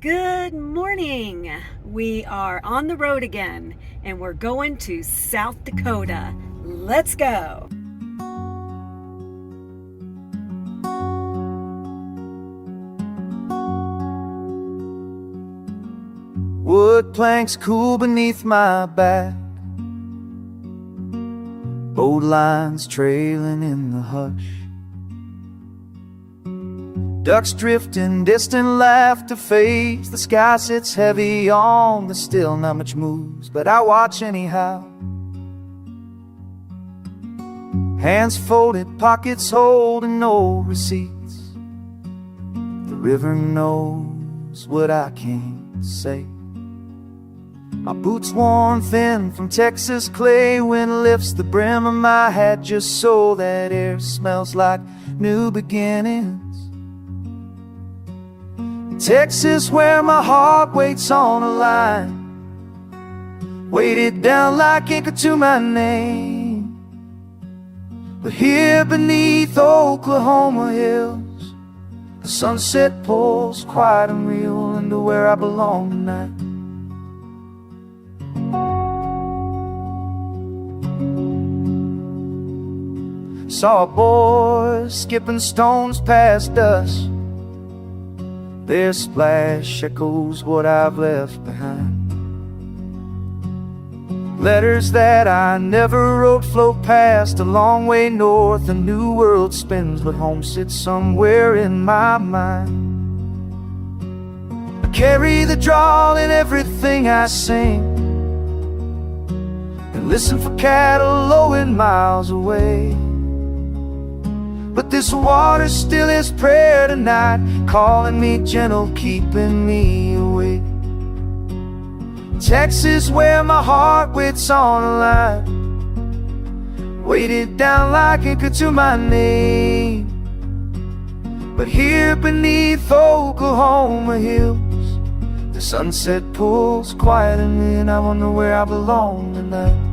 Good morning. We are on the road again and we're going to South Dakota. Let's go. Wood planks cool beneath my back, boat lines trailing in the hush, ducks drifting, distant laughter fades. The sky sits heavy on the still, not much moves, but I watch anyhow. Hands folded, pockets holding no receipts. The river knows what I can't say. My boots worn thin from Texas clay, wind lifts the brim of my hat just so that air smells like new beginnings. Texas, where my heart waits on a line, weighted down like anchor to my name. But here beneath Oklahoma hills, the sunset pulls quiet and real into where I belong tonight. Saw a boy skipping stones past us. Their splash echoes what I've left behind. Letters that I never wrote float past a long way north. A new world spins, but home sits somewhere in my mind. I carry the drawl in everything I sing, and listen for cattle lowing miles away. But this water still is prayer tonight, calling me gentle, keeping me awake. Texas, where my heart waits on a line, weighted down like anchor to my name. But here beneath Oklahoma hills, the sunset pulls quiet and in. I wonder where I belong tonight.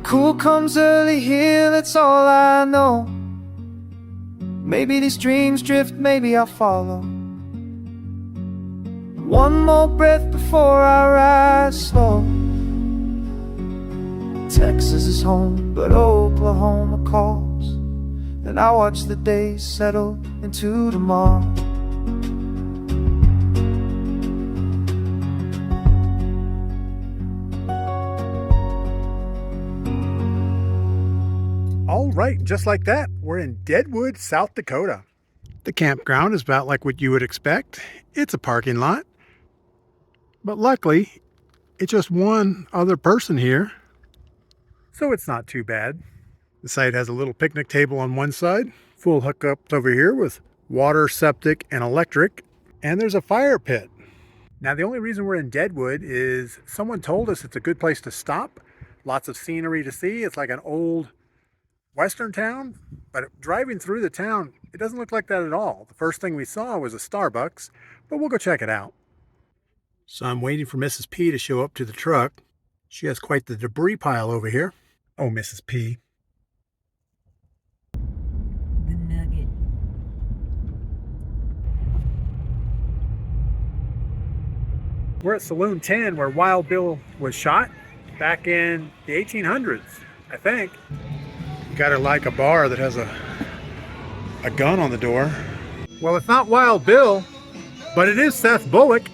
Cool comes early here, that's all I know. Maybe these dreams drift, maybe I'll follow. One more breath before I rise slow. Texas is home, but Oklahoma calls, and I watch the days settle into tomorrow. All right, just like that, we're in Deadwood, South Dakota. The campground is about like what you would expect. It's a parking lot. But luckily, it's just one other person here, so it's not too bad. The site has a little picnic table on one side, full hookups over here with water, septic, and electric, and there's a fire pit. Now, the only reason we're in Deadwood is someone told us it's a good place to stop. Lots of scenery to see. It's like an old Western town, but driving through the town, it doesn't look like that at all. The first thing we saw was a Starbucks, but we'll go check it out. So I'm waiting for Mrs. P to show up to the truck. She has quite the debris pile over here. Oh, Mrs. P. The nugget. We're at Saloon 10 where Wild Bill was shot back in the 1800s, I think. You gotta like a bar that has a gun on the door. Well, it's not Wild Bill, but it is Seth Bullock.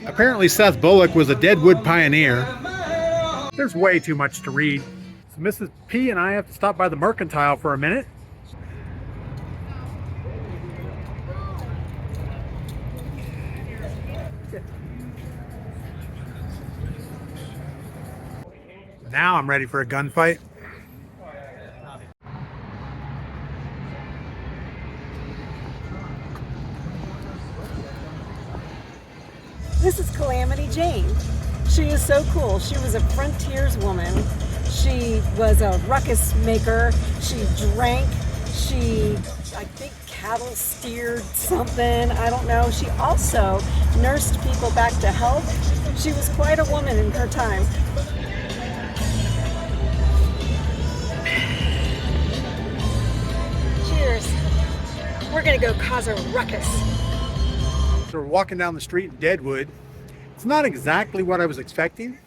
Apparently Seth Bullock was a Deadwood pioneer. There's way too much to read. So Mrs. P and I have to stop by the Mercantile for a minute. Now I'm ready for a gunfight. This is Calamity Jane. She is so cool. She was a frontiers woman. She was a ruckus maker. She drank. She, I think, cattle steered something. I don't know. She also nursed people back to health. She was quite a woman in her time. Cheers. We're gonna go cause a ruckus. So we're walking down the street in Deadwood. It's not exactly what I was expecting.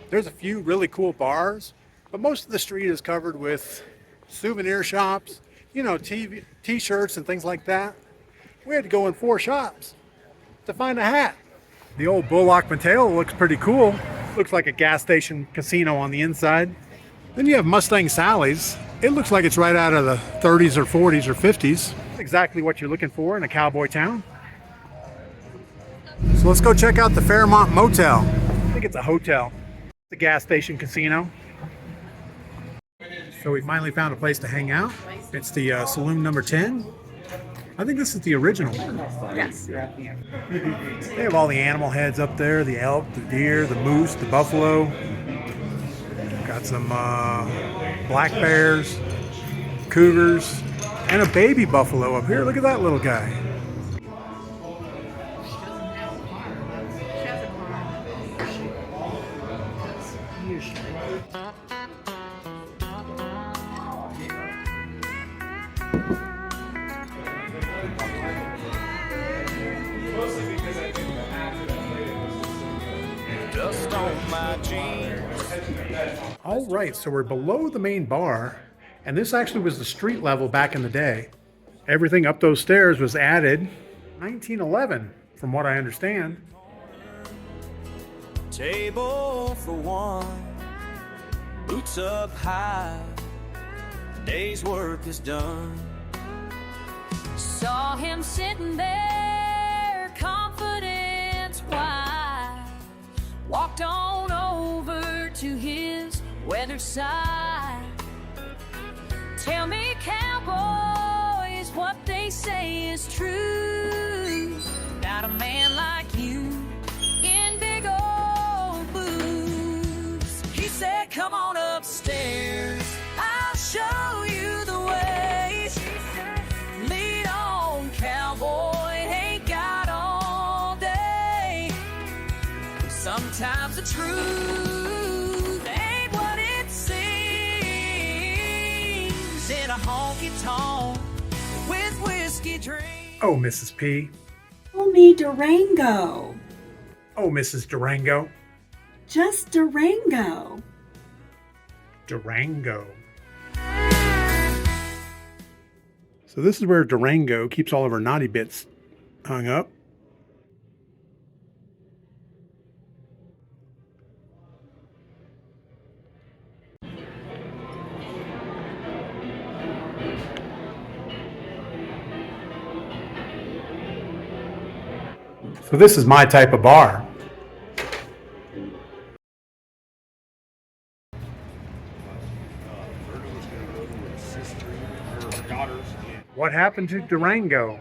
There's a few really cool bars, but most of the street is covered with souvenir shops, you know, t-shirts and things like that. We had to go in 4 shops to find a hat. The old Bullock Mateo looks pretty cool. Looks like a gas station casino on the inside. Then you have Mustang Sally's. It looks like it's right out of the 30s or 40s or 50s. Exactly what you're looking for in a cowboy town. So let's go check out the Fairmont Motel. I think it's a hotel. It's a gas station casino. So we finally found a place to hang out. It's the saloon number 10. I think this is the original. Yes. They have all the animal heads up there, the elk, the deer, the moose, the buffalo. Got some black bears, cougars, and a baby buffalo up here. Look at that little guy. All right, so we're below the main bar, and this actually was the street level back in the day. Everything up those stairs was added 1911, from what I understand. Table for one, boots up high, day's work is done. Saw him sitting there, confidence wide. Walked on over to his weathered side. Tell me, cowboys, what they say is true about a man like you in big old boots. He said, come on upstairs, I'll show you the ways. Lead on, cowboy, ain't got all day. Sometimes the truth ain't what it seems in a honky-tonk with whiskey drink. Oh, Mrs. P. Call me Durango. Oh, Mrs. Durango. Just Durango. Durango. So this is where Durango keeps all of her naughty bits hung up. So this is my type of bar. What happened to Durango?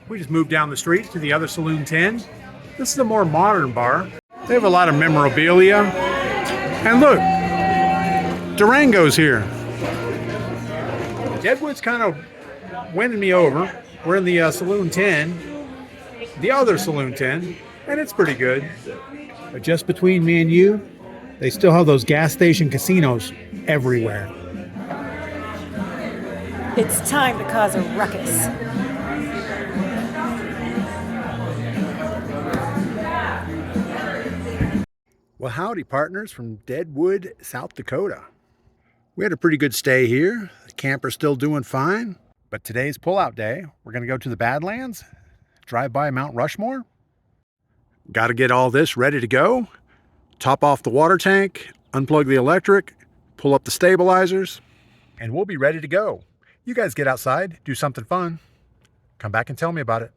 We just moved down the street to the other Saloon 10. This is a more modern bar. They have a lot of memorabilia. And look, Durango's here. Deadwood's kind of winning me over. We're in the Saloon 10, the other Saloon 10, and it's pretty good. But just between me and you, they still have those gas station casinos everywhere. It's time to cause a ruckus. Well, howdy, partners from Deadwood, South Dakota. We had a pretty good stay here. The camper's still doing fine. But today's pullout day. We're going to go to the Badlands, drive by Mount Rushmore. Got to get all this ready to go. Top off the water tank, unplug the electric, pull up the stabilizers, and we'll be ready to go. You guys get outside, do something fun. Come back and tell me about it.